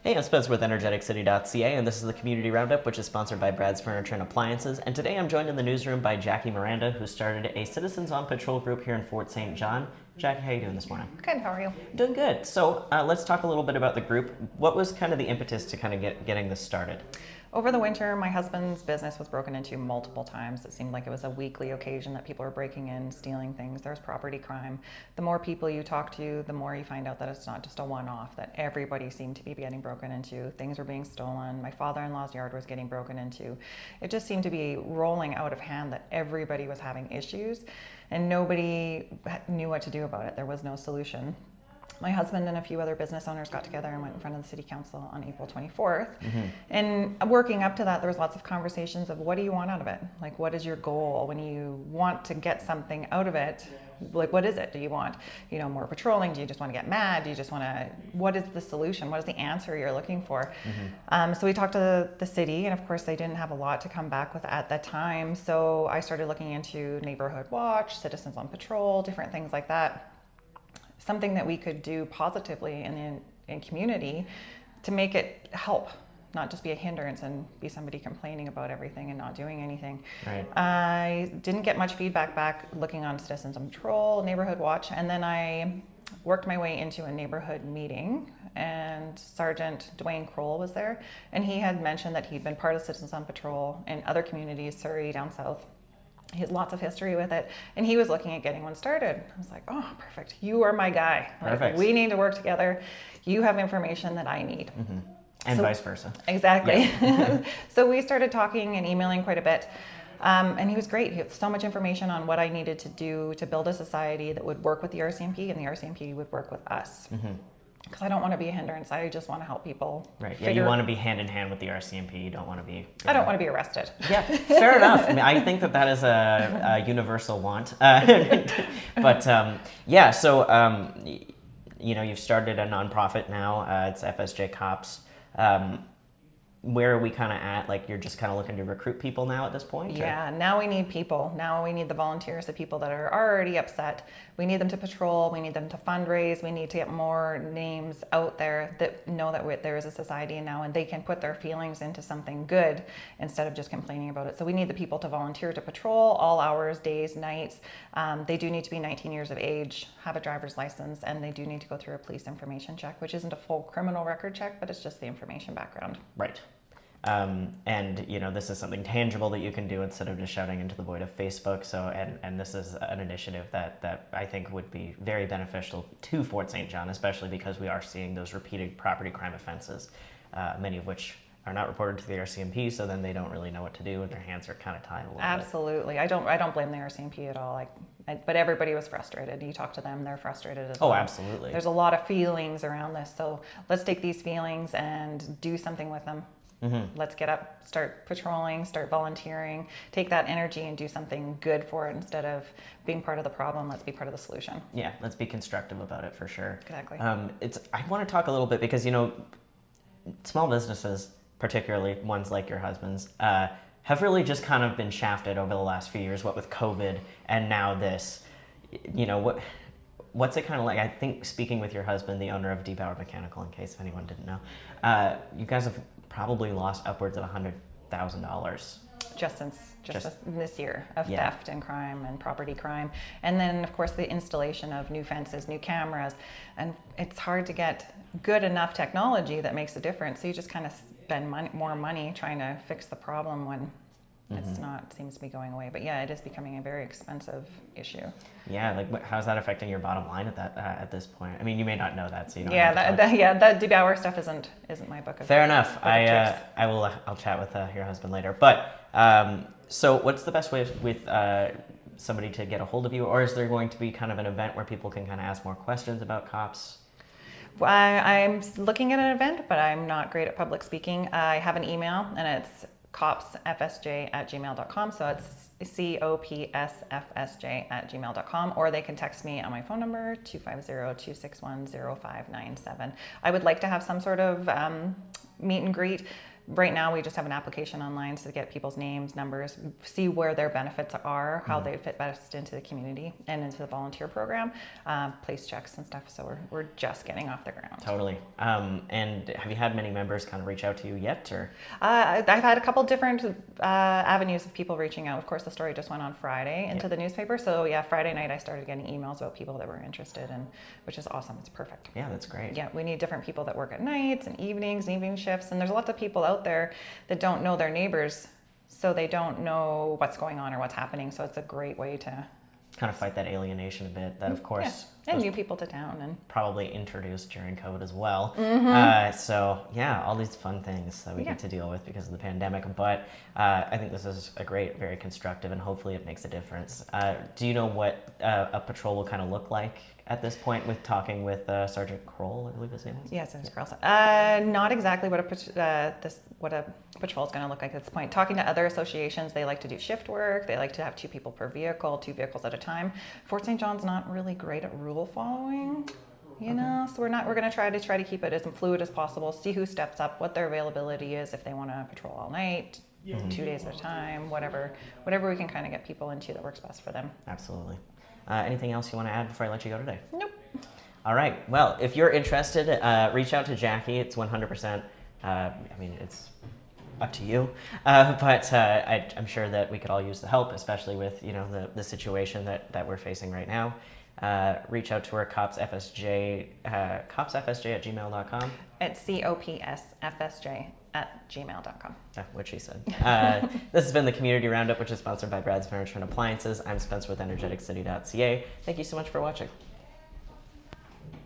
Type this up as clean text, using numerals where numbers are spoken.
Hey, I'm Spence with EnergeticCity.ca, and this is the Community Roundup, which is sponsored by Brad's Furniture and Appliances. And today I'm joined in the newsroom by Jackie Miranda, who started a Citizens on Patrol group here in Fort St. John. Jackie, how are you doing this morning? Good, how are you? Doing good. So let's talk a little bit about the group. What was kind of the impetus to kind of getting this started? Over the winter, my husband's business was broken into multiple times. It seemed like it was a weekly occasion that people were breaking in, stealing things. There's property crime. The more people you talk to, the more you find out that it's not just a one-off, that everybody seemed to be getting broken into. Things were being stolen. My father-in-law's yard was getting broken into. It just seemed to be rolling out of hand that everybody was having issues and nobody knew what to do about it. There was no solution. My husband and a few other business owners got together and went in front of the city council on April 24th. And working up to that, there was lots of conversations of what do you want out of it? Like, what is your goal when you want to get something out of it? Like, what is it? Do you want, more patrolling? Do you just want to get mad? Do you just want to, what is the solution? What is the answer you're looking for? So we talked to the city, and of course they didn't have a lot to come back with at that time. So I started looking into neighborhood watch, citizens on patrol, different things like that. Something that we could do positively in community to make it help, not just be a hindrance and be somebody complaining about everything and not doing anything. Right. I didn't get much feedback back looking on Citizens on Patrol, Neighborhood Watch, and then I worked my way into a neighborhood meeting, and Sergeant Dwayne Kroll was there, and he had mentioned that he'd been part of Citizens on Patrol in other communities, Surrey, down south. He has lots of history with it, and he was looking at getting one started. I was like, oh, perfect. You are my guy. Perfect. We need to work together. You have information that I need. And vice versa. Exactly. Yeah. So we started talking and emailing quite a bit. And he was great. He had so much information on what I needed to do to build a society that would work with the RCMP, and the RCMP would work with us. Because I don't want to be a hindrance. I just want to help people. Right. Yeah, you want to be hand in hand with the RCMP. You don't want to be... I don't want to be arrested. Yeah, fair enough. I mean, I think that is a universal want. You've started a nonprofit now. It's FSJ Cops. Where are we kind of at? Like, you're just kind of looking to recruit people now at this point? Yeah, now we need people. Now we need the volunteers, the people that are already upset. We need them to patrol. We need them to fundraise. We need to get more names out there that know that there is a society now, and they can put their feelings into something good instead of just complaining about it. So we need the people to volunteer to patrol all hours, days, nights. They do need to be 19 years of age, have a driver's license, and they do need to go through a police information check, which isn't a full criminal record check, but it's just the information background. Right. This is something tangible that you can do instead of just shouting into the void of Facebook. So, and this is an initiative that I think would be very beneficial to Fort St. John, especially because we are seeing those repeated property crime offenses, many of which are not reported to the RCMP, so then they don't really know what to do, and their hands are kind of tied a little Absolutely. bit. I don't blame the RCMP at all. But everybody was frustrated. You talk to them, they're frustrated as well. well. Oh, absolutely. There's a lot of feelings around this, so let's take these feelings and do something with them. Let's get up, start patrolling, start volunteering, take that energy and do something good for it instead of being part of the problem. Let's be part of the solution. Yeah, let's be constructive about it for sure. Exactly. I want to talk a little bit because, small businesses, particularly ones like your husband's, have really just kind of been shafted over the last few years, what with COVID and now this. What's it kind of like? I think, speaking with your husband, the owner of Deep Hour Mechanical, in case anyone didn't know, you guys have probably lost upwards of $100,000 just this year of theft and crime and property crime, and then of course the installation of new fences, new cameras, and it's hard to get good enough technology that makes a difference. So you just kind of spend more money trying to fix the problem when it's not, seems to be going away. But yeah, it is becoming a very expensive issue. Yeah, like how's that affecting your bottom line at this point? I mean, you may not know that, so you don't. That DeBauer stuff isn't my book of. Fair enough. I'll chat with your husband later. But so what's the best way with somebody to get a hold of you, or is there going to be kind of an event where people can kind of ask more questions about cops? I'm looking at an event, but I'm not great at public speaking. I have an email, and it's copsfsj@gmail.com. So it's copsfsj@gmail.com, or they can text me on my phone number, 250-261-0597. I would like to have some sort of meet and greet. right now we just have an application online to get people's names, numbers, see where their benefits are, how they fit best into the community and into the volunteer program, place checks and stuff. So we're just getting off the ground. Totally. And have you had many members kind of reach out to you yet, or? I've had a couple different avenues of people reaching out. Of course, the story just went on Friday into the newspaper. So yeah, Friday night I started getting emails about people that were interested, and which is awesome. It's perfect. Yeah, that's great. Yeah, we need different people that work at nights and evenings, evening shifts, and there's lots of people out there that don't know their neighbors, so they don't know what's going on or what's happening. So it's a great way to kind of fight that alienation a bit. That, of course, and new people to town, and probably introduced during COVID as well. So yeah, all these fun things that we get to deal with because of the pandemic. But I think this is a great, very constructive, and hopefully it makes a difference. Do you know what a patrol will kind of look like at this point, with talking with Sergeant Kroll, I believe his name was? Yes, it's Kroll. Not exactly what a patrol is going to look like at this point. Talking to other associations, they like to do shift work. They like to have 2 people per vehicle, 2 vehicles at a time. Fort St. John's not really great at rule following, you know. So we're going to try to keep it as fluid as possible. See who steps up, what their availability is, if they want to patrol all night, 2 days at a time, whatever we can kind of get people into that works best for them. Absolutely. Anything else you want to add before I let you go today? Nope. All right. Well, if you're interested, reach out to Jackie. It's 100%. I mean, it's up to you. But I'm sure that we could all use the help, especially with the situation that we're facing right now. Reach out to her, copsfsj at gmail.com. At copsfsj@gmail.com. What she said. This has been the Community Roundup, which is sponsored by Brad's Furniture and Appliances. I'm Spencer with energeticcity.ca. Thank you so much for watching.